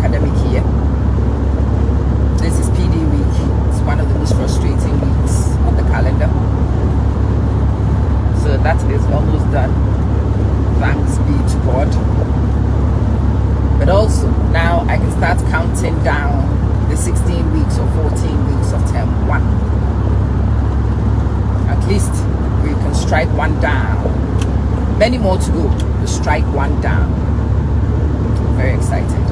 academic year. This is PD week. It's one of the most frustrating weeks on the calendar. So that is almost done. Thanks be to God. But also now I can start counting down the 16 weeks or 14 weeks of term 1. At least we can strike one down. Many more to go to strike one down. Very excited.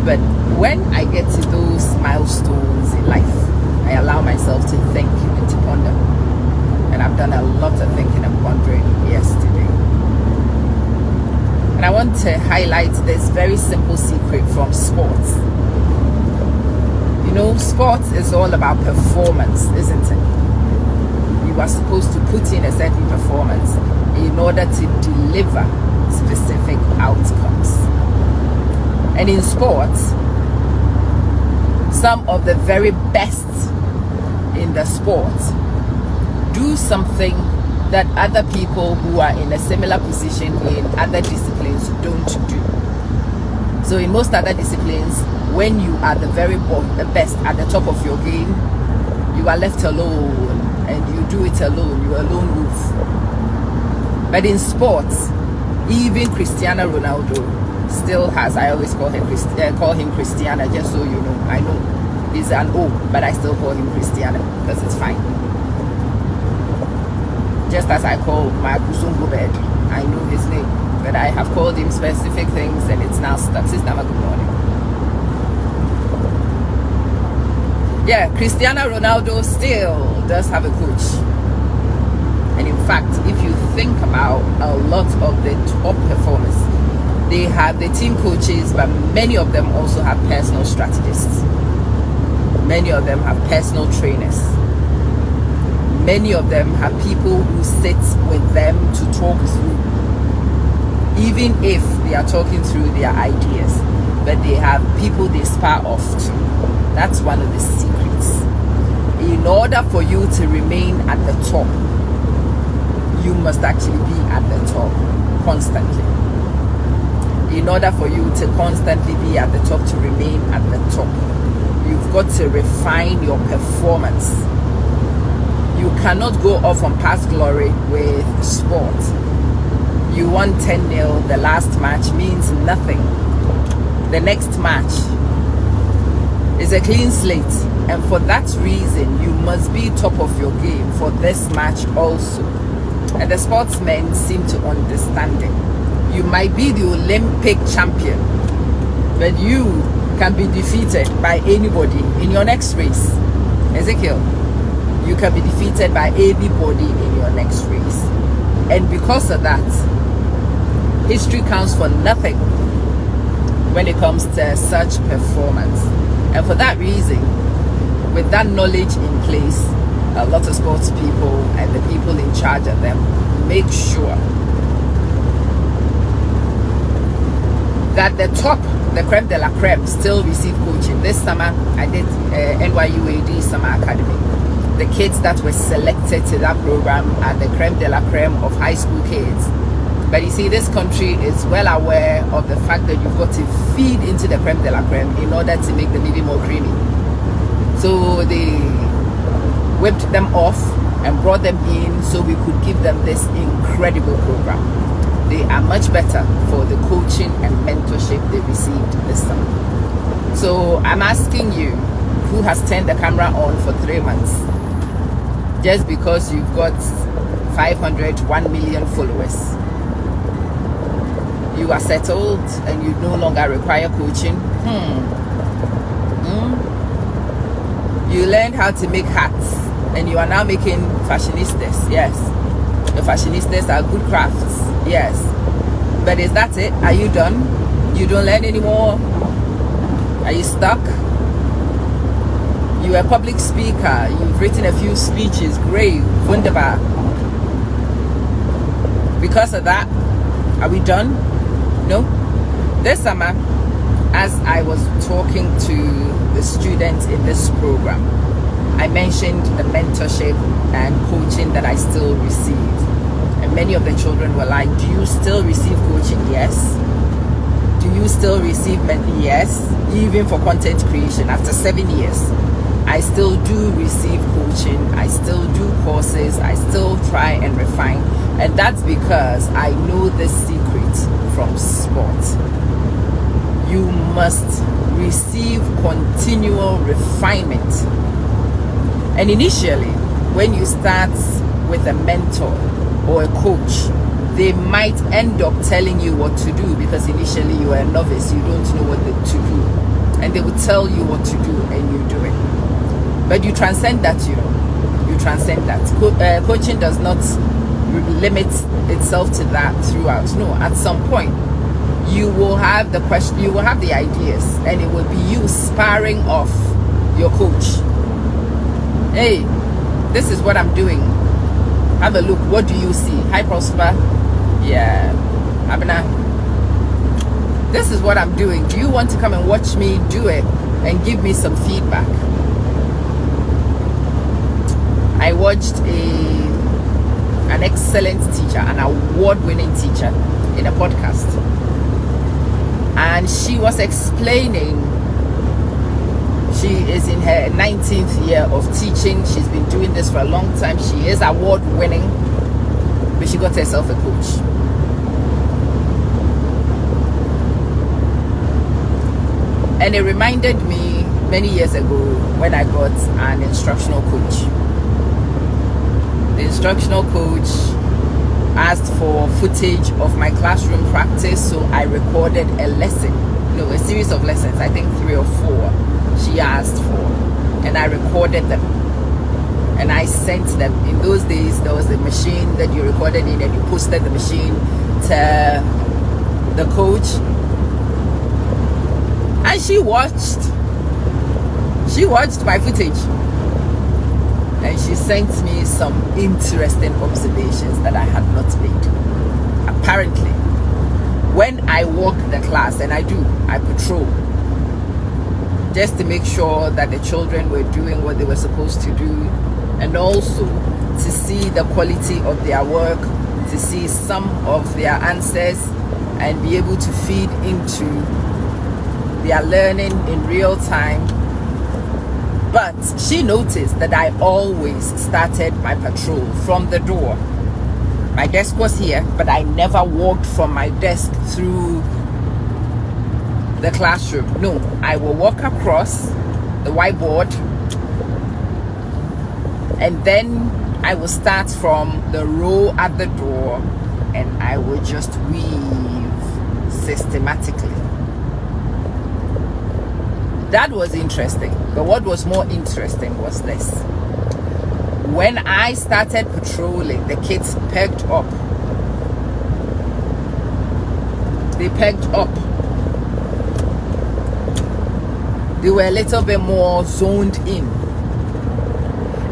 But when I get to those milestones in life, I allow myself to think and to ponder. And I've done a lot of thinking and pondering yesterday. And I want to highlight this very simple secret from sports. You know, sports is all about performance, isn't it? You are supposed to put in a certain performance in order to deliver specific outcomes. And in sports, some of the very best in the sport do something that other people who are in a similar position in other disciplines don't do. So in most other disciplines, when you are the best at the top of your game, you are left alone and you do it alone. You are a lone wolf. But in sports, even Cristiano Ronaldo still has, I always call him Cristiano, just so you know. I know he's an O, but I still call him Cristiano because it's fine. Just as I call my Kusungu bed, I know his name, but I have called him specific things and it's now stuck. Sister, good morning. Yeah, Cristiano Ronaldo still does have a coach. And in fact, if you think about a lot of the top performers, they have the team coaches, but many of them also have personal strategists. Many of them have personal trainers. Many of them have people who sit with them to talk through, even if they are talking through their ideas, but they have people they spar off to. That's one of the secrets. In order for you to remain at the top, you must actually be at the top constantly. In order for you to constantly be at the top, to remain at the top, you've got to refine your performance. You cannot go off on past glory with sport. You won 10-0, the last match means nothing. The next match is a clean slate, and for that reason you must be top of your game for this match also. And the sportsmen seem to understand it. You might be the Olympic champion, but you can be defeated by anybody in your next race. Ezekiel, you can be defeated by anybody in your next race. And because of that, history counts for nothing when it comes to such performance. And for that reason, with that knowledge in place, a lot of sports people and the people in charge of them make sure that the top, the creme de la creme, still receive coaching. This summer, I did NYUAD Summer Academy. The kids that were selected to that program are the creme de la creme of high school kids. But you see, this country is well aware of the fact that you've got to feed into the creme de la creme in order to make them even more creamy. So they whipped them off and brought them in so we could give them this incredible program. They are much better for the coaching and mentorship they received this summer. So I'm asking you, who has turned the camera on for 3 months, just because you've got 500, 1 million followers, you are settled and you no longer require coaching? You learned how to make hats and you are now making fashionistas. Yes, the fashionistas are good crafts. Yes, but is that it? Are you done? You don't learn anymore? Are you stuck? You're a public speaker, you've written a few speeches, great, wunderbar. Because of that, are we done? No. This summer, as I was talking to the students in this program, I mentioned the mentorship and coaching that I still receive. And many of the children were like, do you still receive coaching? Yes. But is that it? Are you done? No. This summer, as I was talking to the students in this program, I mentioned the mentorship and coaching that I still receive. And many of the children were like, do you still receive coaching? Yes. But is that it? Are you done? No. you still receive mentorship? Yes, even for content creation. After 7 years, I still do receive coaching. I still do courses. I still try and refine. And that's because I know the secret from sport. You must receive continual refinement. And initially, when you start with a mentor or a coach, they might end up telling you what to do because initially you are a novice, you don't know what to do. And they will tell you what to do and you do it. But you transcend that, you transcend that. Coaching does not limit itself to that throughout. No, at some point, you will have the question, you will have the ideas, and it will be you sparring off your coach. Hey, this is what I'm doing. Have a look. What do you see? Hi, Prosper. Yeah, Abena. This is what I'm doing. Do you want to come and watch me do it and give me some feedback? I watched an excellent teacher, an award-winning teacher in a podcast. And she was explaining, she is in her 19th year of teaching. She's been doing this for a long time. She is award-winning, but she got herself a coach. And it reminded me many years ago when I got an instructional coach. The instructional coach asked for footage of my classroom practice, so I recorded a series of lessons, I think 3 or 4 she asked for, and I recorded them and I sent them. In those days there was a machine that you recorded in and you posted the machine to the coach, and she watched my footage. And she sent me some interesting observations that I had not made. Apparently, when I walk the class, and I patrol, just to make sure that the children were doing what they were supposed to do, and also to see the quality of their work, to see some of their answers, and be able to feed into their learning in real time. But she noticed that I always started my patrol from the door. My desk was here, but I never walked from my desk through the classroom. No, I will walk across the whiteboard, and then I will start from the row at the door, and I will just weave systematically. That was interesting. But what was more interesting was this. When I started patrolling, the kids pegged up. They pegged up. They were a little bit more zoned in.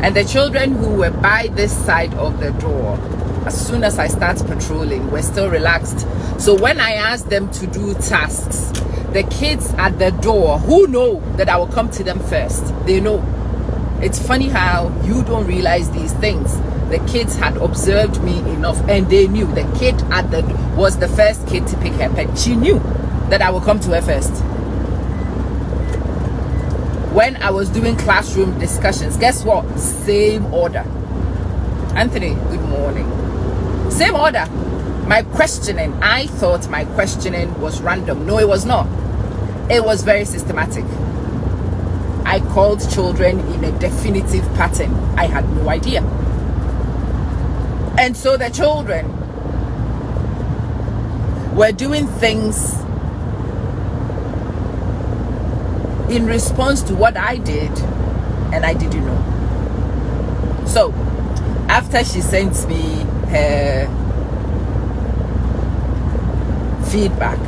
And the children who were by this side of the door, as soon as I started patrolling, were still relaxed. So when I asked them to do tasks, the kids at the door, who know that I will come to them first, they know. It's funny how you don't realize these things. The kids had observed me enough, and they knew. The kid was the first kid to pick her pen. She knew that I will come to her first. When I was doing classroom discussions, guess what? Same order. Anthony, good morning. Same order. My questioning, I thought my questioning was random. No, it was not. It was very systematic. I called children in a definitive pattern. I had no idea. And so the children were doing things in response to what I did, and I didn't know. So after she sent me her feedback,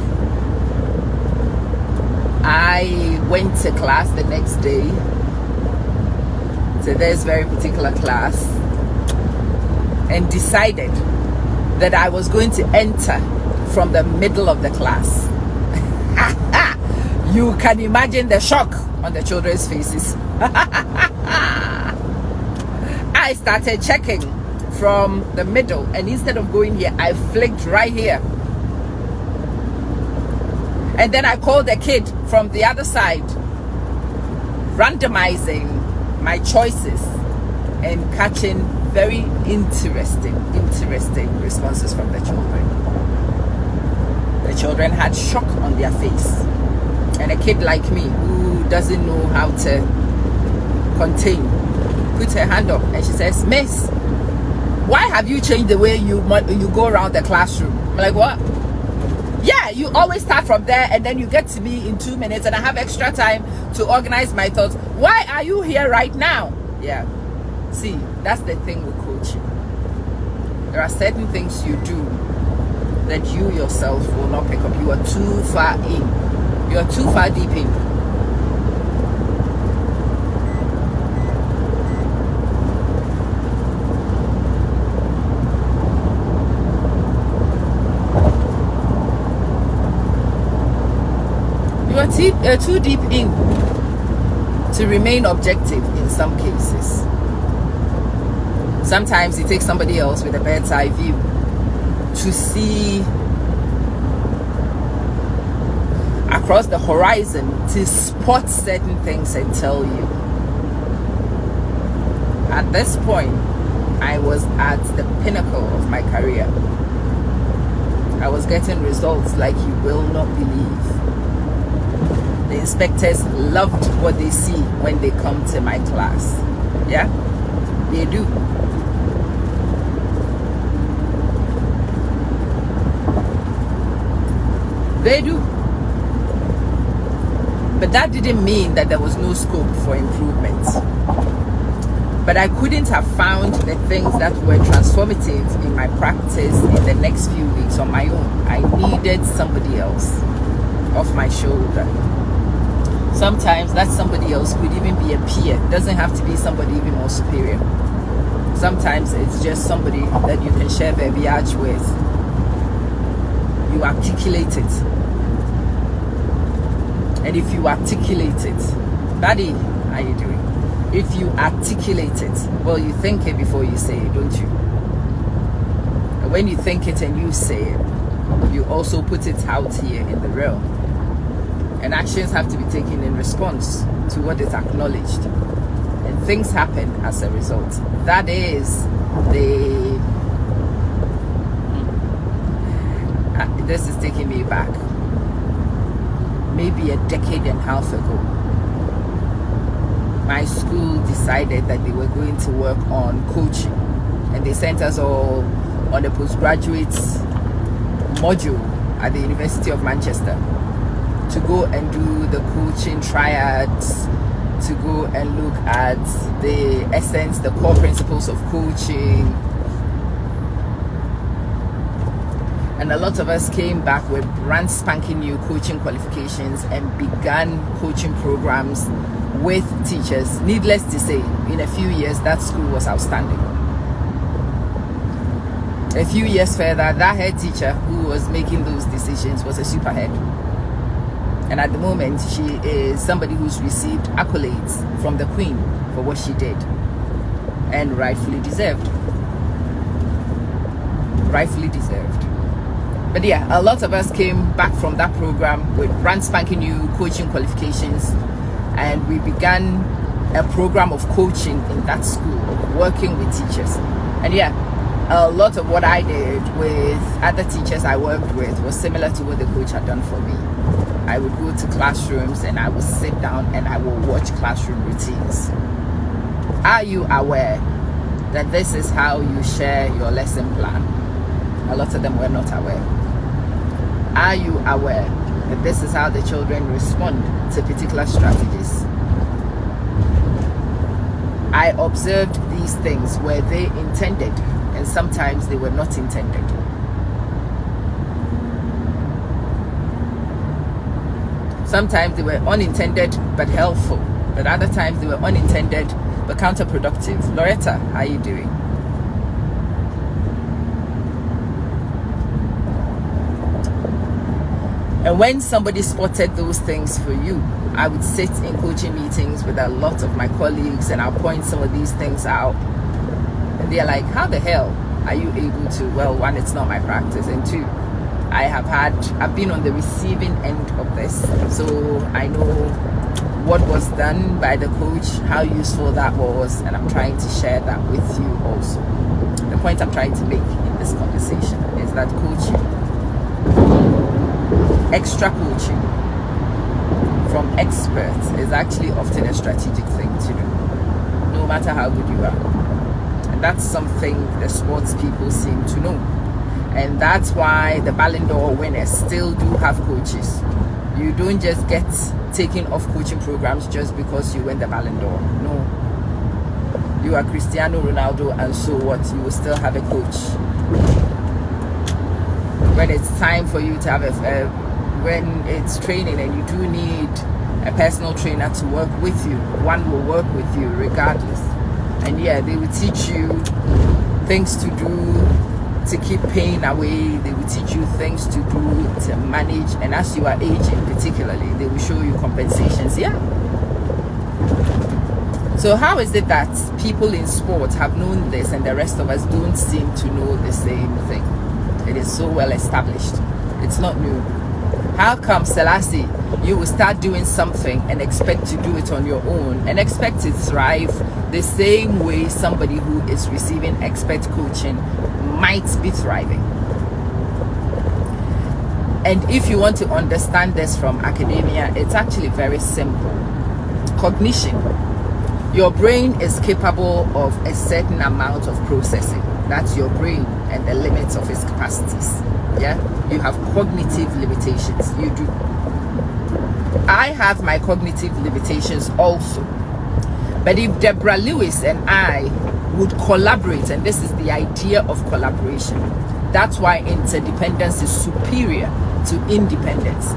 I went to class the next day, to this very particular class, and decided that I was going to enter from the middle of the class. You can imagine the shock on the children's faces. I started checking from the middle, and instead of going here, I flicked right here. And then I called the kid from the other side, randomizing my choices and catching very interesting responses from the children. The children had shock on their face. And a kid like me who doesn't know how to contain puts her hand up and she says, "Miss, why have you changed the way you go around the classroom?" I'm like, "What?" "Yeah, you always start from there and then you get to me in 2 minutes and I have extra time to organize my thoughts. Why are you here right now?" Yeah. See, that's the thing with coaching. There are certain things you do that you yourself will not pick up. You are too far in. You are too far deep in. You are too deep in to remain objective in some cases. Sometimes it takes somebody else with a bird's eye view to see across the horizon, to spot certain things and tell you. At this point, I was at the pinnacle of my career. I was getting results like you will not believe. The inspectors loved what they see when they come to my class. Yeah, they do. They do. But that didn't mean that there was no scope for improvement. But I couldn't have found the things that were transformative in my practice in the next few weeks on my own. I needed somebody else off my shoulder. Sometimes that somebody else could even be a peer. It doesn't have to be somebody even more superior. Sometimes it's just somebody that you can share verbiage with. You articulate it. And if you articulate it, Daddy, how you doing? If you articulate it, well, you think it before you say it, don't you? And when you think it and you say it, you also put it out here in the realm. And actions have to be taken in response to what is acknowledged. And things happen as a result. That is the... This is taking me back. Maybe a decade and a half ago, my school decided that they were going to work on coaching, and they sent us all on a postgraduate module at the University of Manchester to go and do the coaching triads, to go and look at the essence, the core principles of coaching. And a lot of us came back with brand spanking new coaching qualifications and began coaching programs with teachers. Needless to say, in a few years, that school was outstanding. A few years further, that head teacher who was making those decisions was a superhead. And at the moment, she is somebody who's received accolades from the Queen for what she did. And rightfully deserved. Rightfully deserved. But yeah, a lot of us came back from that program with brand spanking new coaching qualifications, and we began a program of coaching in that school, working with teachers. And yeah, a lot of what I did with other teachers I worked with was similar to what the coach had done for me. I would go to classrooms and I would sit down and I would watch classroom routines. Are you aware that this is how you share your lesson plan? A lot of them were not aware. Are you aware that this is how the children respond to particular strategies? I observed these things. Were they intended? And sometimes they were not intended. Sometimes they were unintended but helpful. But other times they were unintended but counterproductive. Loretta, how are you doing? And when somebody spotted those things for you, I would sit in coaching meetings with a lot of my colleagues and I'll point some of these things out. And they're like, how the hell are you able to? Well, one, it's not my practice. And two, I've been on the receiving end of this, so I know what was done by the coach, how useful that was, and I'm trying to share that with you also. The point I'm trying to make in this conversation is that coaching, extra coaching from experts, is actually often a strategic thing to do, no matter how good you are. And that's something the sports people seem to know. And that's why the Ballon d'Or winners still do have coaches. You don't just get taken off coaching programs just because you win the Ballon d'Or. No. You are Cristiano Ronaldo, and so what? You will still have a coach. When it's time for you to have when it's training and you do need a personal trainer to work with you, one will work with you regardless. And yeah, they will teach you things to do to keep pain away. They will teach you things to do to manage, and as you are aging particularly, they will show you compensations. Yeah. So how is it that people in sports have known this and the rest of us don't seem to know the same thing? It is so well established. It's not new. How come, Selassie, you will start doing something and expect to do it on your own and expect to thrive the same way somebody who is receiving expert coaching might be thriving? And if you want to understand this from academia, it's actually very simple. Cognition. Your brain is capable of a certain amount of processing. That's your brain and the limits of its capacities. Yeah, you have cognitive limitations. You do. I have my cognitive limitations also. But if Deborah Lewis and I would collaborate, and this is the idea of collaboration, that's why interdependence is superior to independence.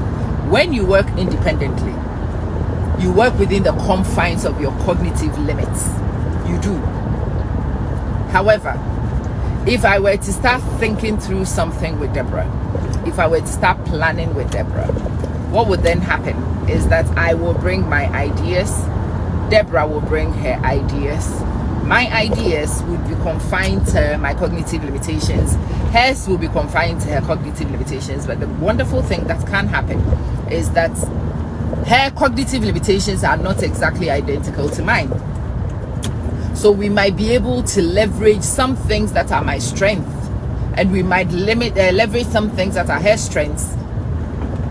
When you work independently, you work within the confines of your cognitive limits. You do. However, if I were to start thinking through something with Deborah, if I were to start planning with Deborah, what would then happen is that I will bring my ideas, Deborah will bring her ideas. My ideas would be confined to my cognitive limitations. Hers will be confined to her cognitive limitations. But the wonderful thing that can happen is that her cognitive limitations are not exactly identical to mine. So we might be able to leverage some things that are my strength, and we might leverage some things that are her strengths,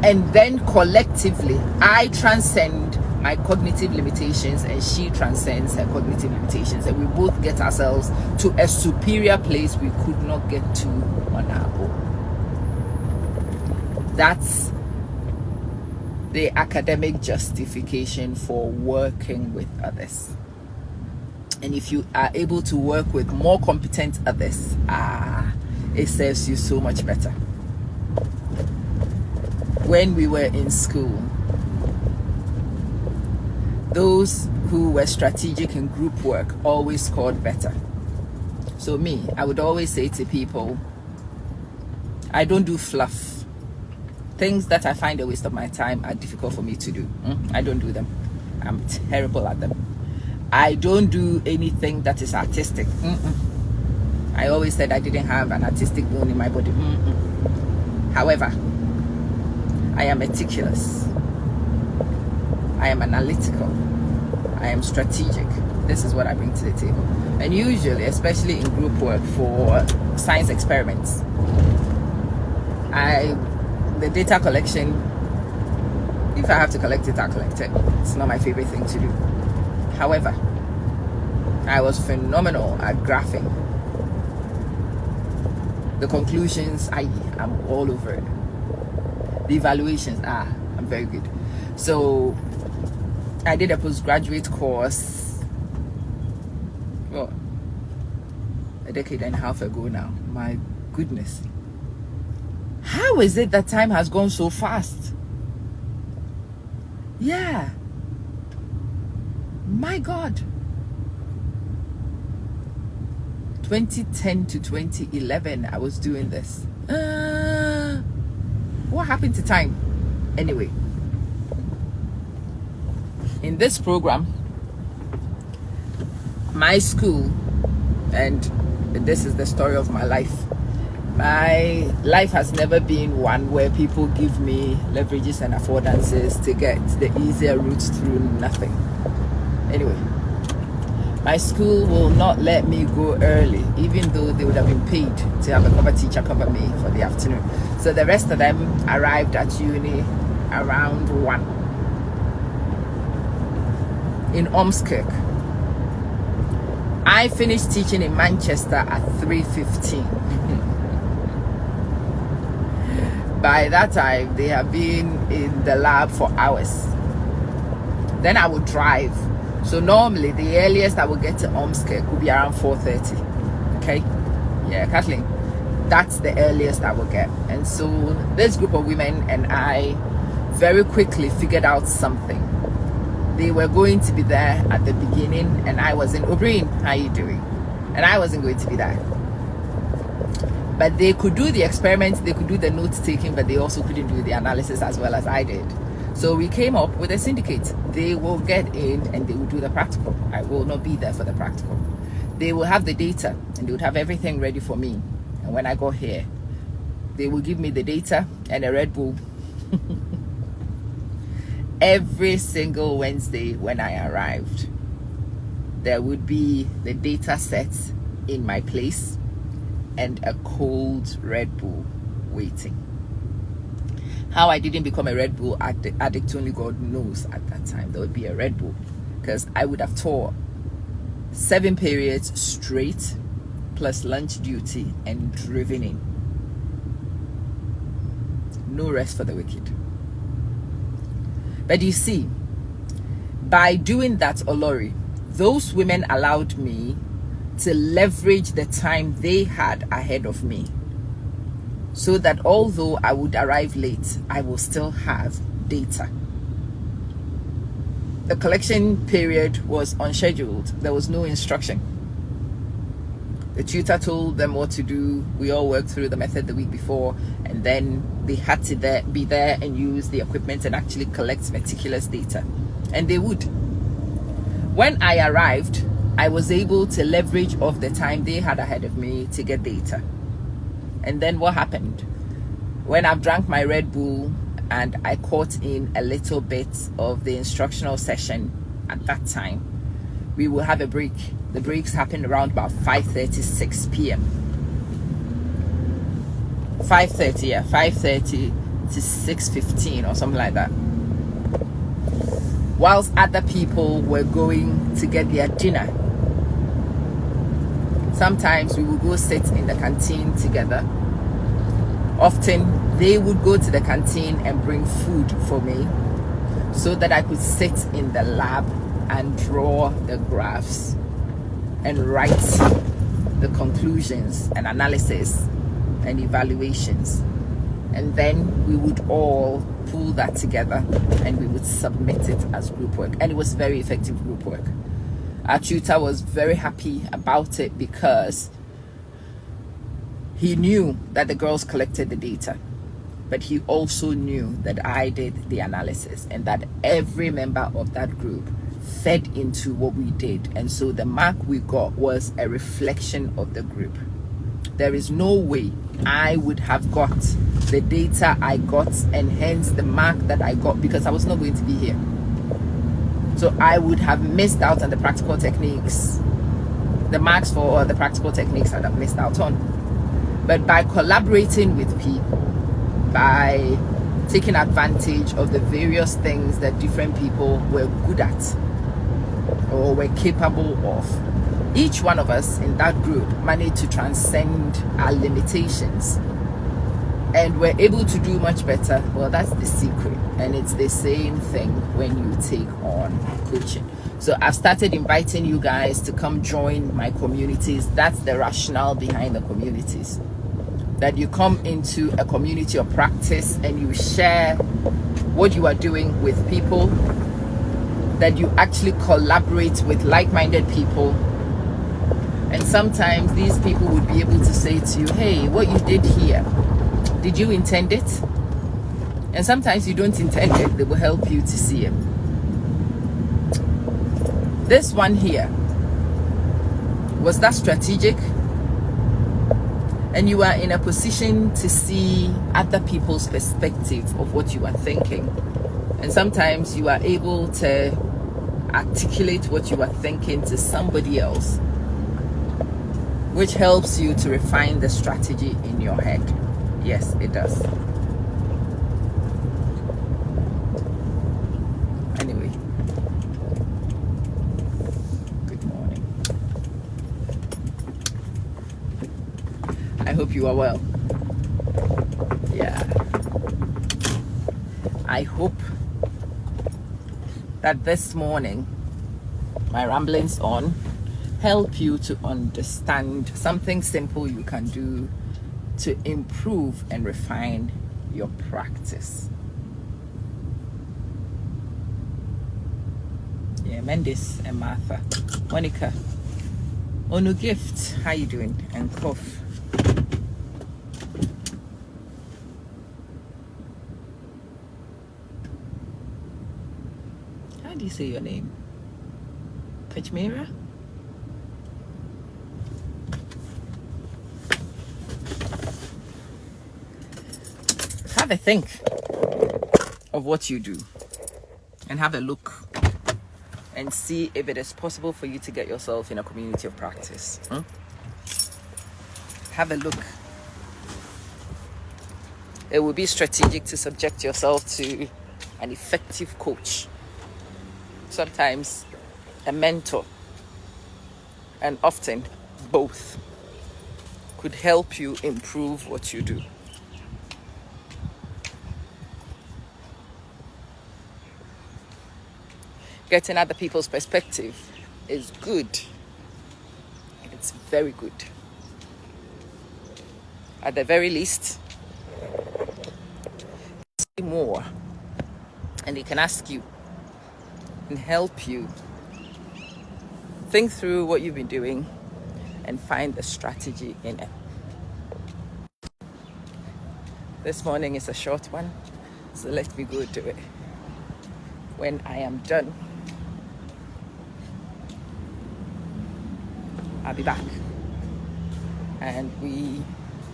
and then collectively I transcend my cognitive limitations and she transcends her cognitive limitations, and we both get ourselves to a superior place we could not get to on our own. That's the academic justification for working with others. And if you are able to work with more competent others, it serves you so much better. When we were in school, those who were strategic in group work always scored better. So me, I would always say to people, I don't do fluff. Things that I find a waste of my time are difficult for me to do. I don't do them. I'm terrible at them. I don't do anything that is artistic. I always said I didn't have an artistic bone in my body. However, I am meticulous. I am analytical. I am strategic. This is what I bring to the table. And usually, especially in group work for science experiments, the data collection, if I have to collect it, I'll collect it. It's not my favorite thing to do. However, I was phenomenal at graphing. The conclusions, I'm all over it. The evaluations, I'm very good. So I did a postgraduate course, well, a decade and a half ago now. My goodness. How is it that time has gone so fast? Yeah. My God. 2010 to 2011, I was doing this. What happened to time? Anyway, in this program, my school, and this is the story of my life, My life has never been one where people give me leverages and affordances to get the easier route through nothing. Anyway, my school will not let me go early, even though they would have been paid to have a cover teacher cover me for the afternoon. So the rest of them arrived at uni around 1 in Ormskirk. I finished teaching in Manchester at 3:15. By that time, they have been in the lab for hours. Then I would drive. So normally, the earliest I would get to Ormskirk would be around 4:30. Okay? Yeah, Kathleen. That's the earliest I would get. And so this group of women and I very quickly figured out something. They were going to be there at the beginning, and I was in O'Brien, how you doing? And I wasn't going to be there. But they could do the experiments, they could do the note taking, but they also couldn't do the analysis as well as I did. So we came up with a syndicate. They will get in and they will do the practical. I will not be there for the practical. They will have the data and they would have everything ready for me. And when I got here, they will give me the data and a Red Bull. Every single Wednesday when I arrived, there would be the data set in my place and a cold Red Bull waiting. How I didn't become a Red Bull addict, only God knows at that time. There would be a Red Bull because I would have taught 7 periods straight plus lunch duty and driven in. No rest for the wicked. But you see, by doing that, Olori, those women allowed me to leverage the time they had ahead of me, so that although I would arrive late, I will still have data. The collection period was unscheduled. There was no instruction. The tutor told them what to do. We all worked through the method the week before, and then they had to be there and use the equipment and actually collect meticulous data. And they would. When I arrived, I was able to leverage off the time they had ahead of me to get data. And then what happened? When I've drank my Red Bull and I caught in a little bit of the instructional session at that time, we will have a break. The breaks happen around about 5:30, 6 p.m. 5:30, yeah, 5:30 to 6:15 or something like that. Whilst other people were going to get their dinner, sometimes we would go sit in the canteen together. Often they would go to the canteen and bring food for me so that I could sit in the lab and draw the graphs and write the conclusions and analysis and evaluations. And then we would all pull that together and we would submit it as group work. And it was very effective group work. Our tutor was very happy about it because he knew that the girls collected the data, but he also knew that I did the analysis and that every member of that group fed into what we did. And so the mark we got was a reflection of the group. There is no way I would have got the data I got and hence the mark that I got, because I was not going to be here. So I would have missed out on the practical techniques. The marks for the practical techniques I'd have missed out on. But by collaborating with people, by taking advantage of the various things that different people were good at or were capable of, each one of us in that group managed to transcend our limitations and we're able to do much better. Well, that's the secret. And it's the same thing when you take on coaching. So I've started inviting you guys to come join my communities. That's the rationale behind the communities. That you come into a community of practice and you share what you are doing with people, that you actually collaborate with like-minded people. And sometimes these people would be able to say to you, hey, what you did here, did you intend it? And sometimes you don't intend it. They will help you to see it. This one here, was that strategic? and you are in a position to see other people's perspective of what you are thinking, and sometimes you are able to articulate what you are thinking to somebody else, which helps you to refine the strategy in your head. Yes, it does. Anyway, good morning. I hope you are well. Yeah. I hope that this morning my ramblings on help you to understand something simple you can do to improve and refine your practice. Yeah, Mendes and Martha, Monica, Onu Gift, how you doing? And Kof. How do you say your name? Kachmira? Have a think of what you do and have a look and see if it is possible for you to get yourself in a community of practice. Have a look. It will be strategic to subject yourself to an effective coach, sometimes a mentor, and often both could help you improve what you do. Getting other people's perspective is good. It's very good. At the very least, see more, and they can ask you and help you think through what you've been doing and find the strategy in it. This morning is a short one, so let me go do it. When I am done, I'll be back and we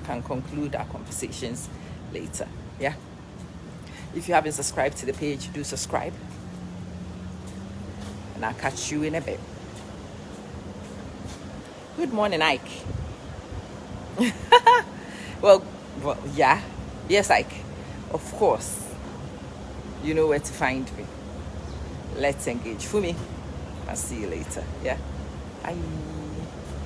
can conclude our conversations later. Yeah. If you haven't subscribed to the page, do subscribe. And I'll catch you in a bit. Good morning, Ike. well, yeah. Yes, Ike. Of course. You know where to find me. Let's engage. Fumi, I'll see you later. Yeah. Bye.